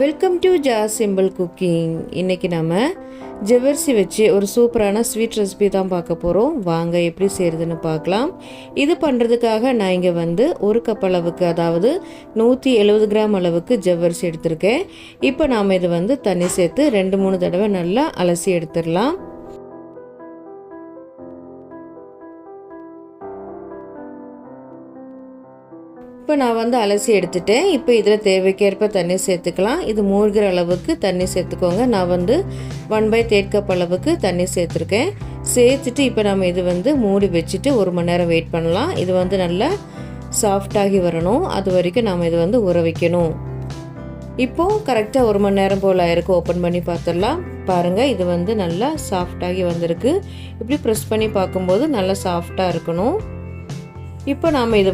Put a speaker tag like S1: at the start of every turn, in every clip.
S1: Welcome to Jas simple cooking. இன்றைக்கி நம்ம ஜவ்வரிசி வச்சு ஒரு சூப்பரான ஸ்வீட் ரெசிபி தான் பார்க்க போகிறோம். வாங்க எப்படி செய்கிறதுன்னு பார்க்கலாம். இது பண்ணுறதுக்காக நான் இங்கே ஒரு கப் அளவுக்கு, அதாவது 170 கிராம் அளவுக்கு ஜவ்வரிசி எடுத்திருக்கேன். இப்போ நாம் இது தண்ணி சேர்த்து 2-3 தடவை நல்லா அலசி எடுத்துடலாம். இப்போ நான் அலசி எடுத்துட்டேன். இப்போ இதில் தேவைக்கேற்ப தண்ணி சேர்த்துக்கலாம். இது மூழ்கிற அளவுக்கு தண்ணி சேர்த்துக்கோங்க. நான் 1/3 கப் அளவுக்கு தண்ணி சேர்த்துருக்கேன். சேர்த்துட்டு இப்போ நம்ம இது மூடி வச்சுட்டு 1 மணி நேரம் வெயிட் பண்ணலாம். இது நல்லா சாஃப்டாகி வரணும். அது வரைக்கும் நாம் இது ஊற வைக்கணும். இப்போது கரெக்டாக 1 மணி நேரம் போல் ஆயிருக்கு. ஓப்பன் பண்ணி பார்த்துடலாம். பாருங்கள், இது நல்லா சாஃப்டாகி வந்திருக்கு. இப்படி ப்ரெஸ் பண்ணி பார்க்கும்போது நல்லா சாஃப்டாக இருக்கணும். இப்போ நாம் இது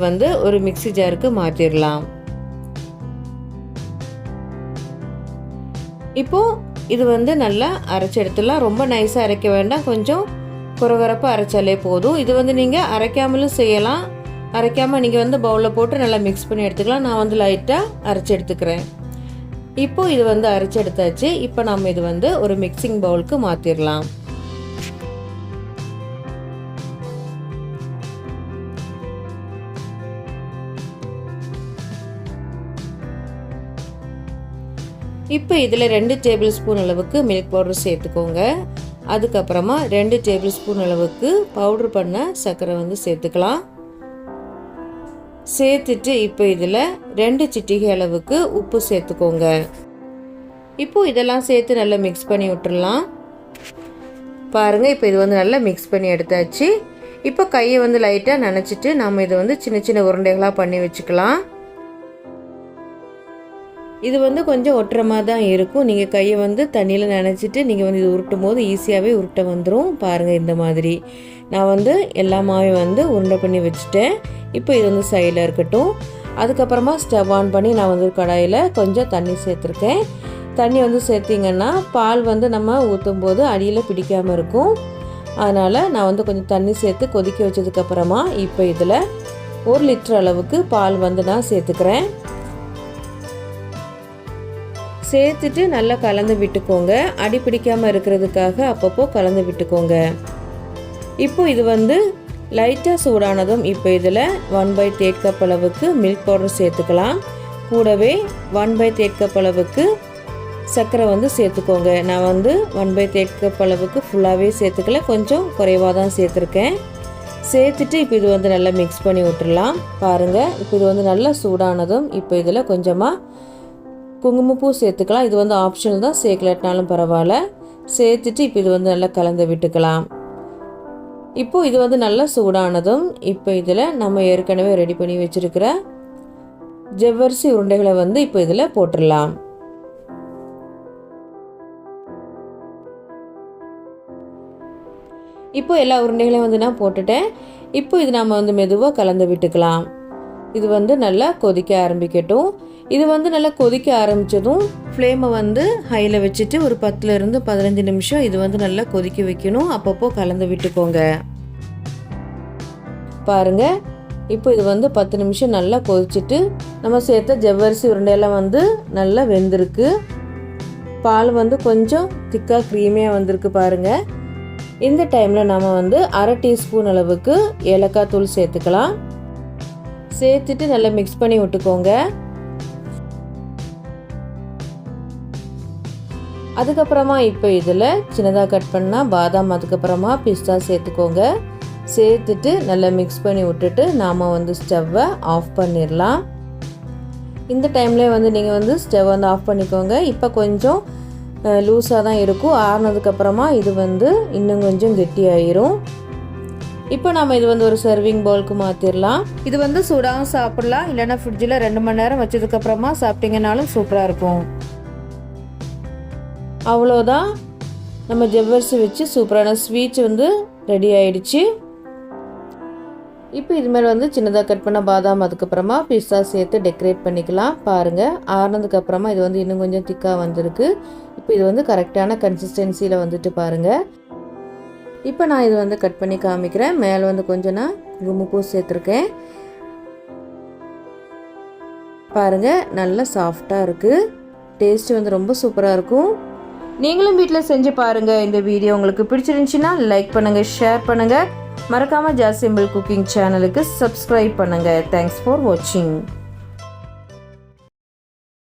S1: ஒரு மிக்ஸி ஜாருக்கு மாற்றிடலாம். இப்போது இது நல்லா அரைச்சி எடுத்துடலாம். ரொம்ப நைஸாக அரைக்க வேண்டாம், கொஞ்சம் குறகுறப்பாக அரைச்சாலே போதும். இது நீங்கள் அரைக்காமலும் செய்யலாம். அரைக்காமல் நீங்கள் பவுலில் போட்டு நல்லா மிக்ஸ் பண்ணி எடுத்துக்கலாம். நான் லைட்டாக அரைச்சி எடுத்துக்கிறேன். இப்போது இது அரைச்சி எடுத்தாச்சு. இப்போ நாம் இது ஒரு மிக்சிங் பவுலுக்கு மாற்றிடலாம். இப்போ இதில் 2 டேபிள் ஸ்பூன் அளவுக்கு மில்க் பவுடர் சேர்த்துக்கோங்க. அதுக்கப்புறமா 2 டேபிள் ஸ்பூன் அளவுக்கு பவுட்ரு பண்ண சர்க்கரை சேர்த்துக்கலாம். சேர்த்துட்டு இப்போ இதில் 2 சிட்டிகை அளவுக்கு உப்பு சேர்த்துக்கோங்க. இப்போ இதெல்லாம் சேர்த்து நல்லா மிக்ஸ் பண்ணி விட்டுடலாம். பாருங்கள், இப்போ இது நல்லா மிக்ஸ் பண்ணி எடுத்தாச்சு. இப்போ கையை லைட்டாக நனைச்சிட்டு நம்ம இது சின்ன சின்ன உருண்டைகளாக பண்ணி வச்சுக்கலாம். இது கொஞ்சம் ஒட்டுற மாதிரி தான் இருக்கும். நீங்கள் கையை தண்ணியில் நனைச்சிட்டு நீங்கள் இது உருட்டும் போது ஈஸியாகவே உருட்ட வந்துடும். பாருங்கள், இந்த மாதிரி நான் எல்லா மாவையும் உருண்டை பண்ணி வச்சுட்டேன். இப்போ இது சைடில் இருக்கட்டும். அதுக்கப்புறமா ஸ்டவ் ஆன் பண்ணி நான் கடாயில் கொஞ்சம் தண்ணி சேர்த்துருக்கேன். தண்ணி சேர்த்திங்கன்னா பால் நம்ம ஊற்றும் போது அடியில் பிடிக்காமல் இருக்கும். அதனால் நான் கொஞ்சம் தண்ணி சேர்த்து கொதிக்க வச்சதுக்கப்புறமா இப்போ இதில் 1 லிட்டர் அளவுக்கு பால் நான் சேர்த்துக்கிறேன். சேர்த்துட்டு நல்லா கலந்து விட்டுக்கோங்க. அடி பிடிக்காமல் இருக்கிறதுக்காக அப்பப்போ கலந்து விட்டுக்கோங்க. இப்போ இது லைட்டாக சூடானதும் இப்போ இதில் 1/3 கப் அளவுக்கு மில்க் பவுடர் சேர்த்துக்கலாம். கூடவே 1/3 கப் அளவுக்கு சர்க்கரை சேர்த்துக்கோங்க. நான் 1/3 கப் அளவுக்கு ஃபுல்லாகவே சேர்த்துக்கல, கொஞ்சம் குறைவாக தான் சேர்த்துருக்கேன். சேர்த்துட்டு இப்போ இது நல்லா மிக்ஸ் பண்ணி விட்டுடலாம். பாருங்கள், இப்போ இது நல்லா சூடானதும் இப்போ இதில் கொஞ்சமாக குங்குமப்பூ சேர்த்துக்கலாம். இது ஆப்ஷனல் தான், சேர்க்கலட்டினாலும் பரவாயில்ல. சேர்த்துட்டு இப்போ இது நல்லா கலந்து விட்டுக்கலாம். இப்போது இது நல்லா சூடானதும் இப்போ இதில் நம்ம ஏற்கனவே ரெடி பண்ணி வச்சுருக்கிற ஜவ்வரிசி உருண்டைகளை இப்போ இதில் போட்டுடலாம். இப்போ எல்லா உருண்டைகளையும் நான் போட்டுட்டேன். இப்போ இது நம்ம மெதுவாக கலந்து விட்டுக்கலாம். இது நல்லா கொதிக்க ஆரம்பிக்கட்டும். இது நல்லா கொதிக்க ஆரம்பித்ததும் ஃப்ளேமை ஹையில் வச்சுட்டு ஒரு 10லேருந்து 15 நிமிஷம் இது நல்லா கொதிக்க வைக்கணும். அப்பப்போ கலந்து விட்டுக்கோங்க. பாருங்கள், இப்போ இது 10 நிமிஷம் நல்லா கொதிச்சுட்டு நம்ம சேர்த்த ஜவ்வரிசி உருண்டையெல்லாம் நல்லா வெந்திருக்கு. பால் கொஞ்சம் திக்காக க்ரீமியாக வந்திருக்கு. பாருங்கள், இந்த டைமில் நம்ம 1/2 டீஸ்பூன் அளவுக்கு ஏலக்காய் தூள் சேர்த்துக்கலாம். சேர்த்துட்டு நல்லா மிக்ஸ் பண்ணி விட்டுக்கோங்க. அதுக்கப்புறமா இப்போ இதில் சின்னதாக கட் பண்ணால் பாதாம், அதுக்கப்புறமா பிஸ்தா சேர்த்துக்கோங்க. சேர்த்துட்டு நல்லா மிக்ஸ் பண்ணி விட்டுட்டு நாம் ஸ்டவ்வை ஆஃப் பண்ணிடலாம். இந்த டைம்லேயே நீங்கள் ஸ்டவ் ஆஃப் பண்ணிக்கோங்க. இப்போ கொஞ்சம் லூஸாக தான் இருக்கும். ஆறுனதுக்கப்புறமா இது இன்னும் கொஞ்சம் கெட்டியாயிரும். இப்போ நம்ம இது ஒரு சர்விங் பவுலுக்கு மாற்றிடலாம். இது சூடாகவும் சாப்பிடலாம், இல்லைன்னா ஃப்ரிட்ஜில் 2 மணி நேரம் வச்சதுக்கப்புறமா சாப்பிட்டீங்கன்னாலும் சூப்பராக இருக்கும். அவ்வளோதான், நம்ம ஜவ்வரிசி வச்சு சூப்பரான ஸ்வீட்ஸ் ரெடி ஆயிடுச்சு. இப்போ இது மேலே சின்னதாக கட் பண்ண பாதாம், அதுக்கப்புறமா பிஸ்தா சேர்த்து டெக்கரேட் பண்ணிக்கலாம். பாருங்கள், ஆறுனதுக்கப்புறமா இது இன்னும் கொஞ்சம் திக்காக வந்திருக்கு. இப்போ இது கரெக்டான கன்சிஸ்டன்சியில் பாருங்கள். இப்போ நான் இது கட் பண்ணி காமிக்கிறேன். மேலே கொஞ்சம் நான் குங்குமப்பூ சேர்த்துருக்கேன். பாருங்கள், நல்லா சாஃப்டாக இருக்குது. டேஸ்ட் வந்து ரொம்ப சூப்பராக இருக்கும். நீங்களும் வீட்டில் செஞ்சு பாருங்கள். இந்த வீடியோ உங்களுக்கு பிடிச்சிருந்துச்சின்னா லைக் பண்ணுங்கள், ஷேர் பண்ணுங்கள். மறக்காமல் ஜாஸ் சிம்பிள் குக்கிங் சேனலுக்கு சப்ஸ்கிரைப் பண்ணுங்கள். தேங்க்ஸ் ஃபார் வாட்சிங்.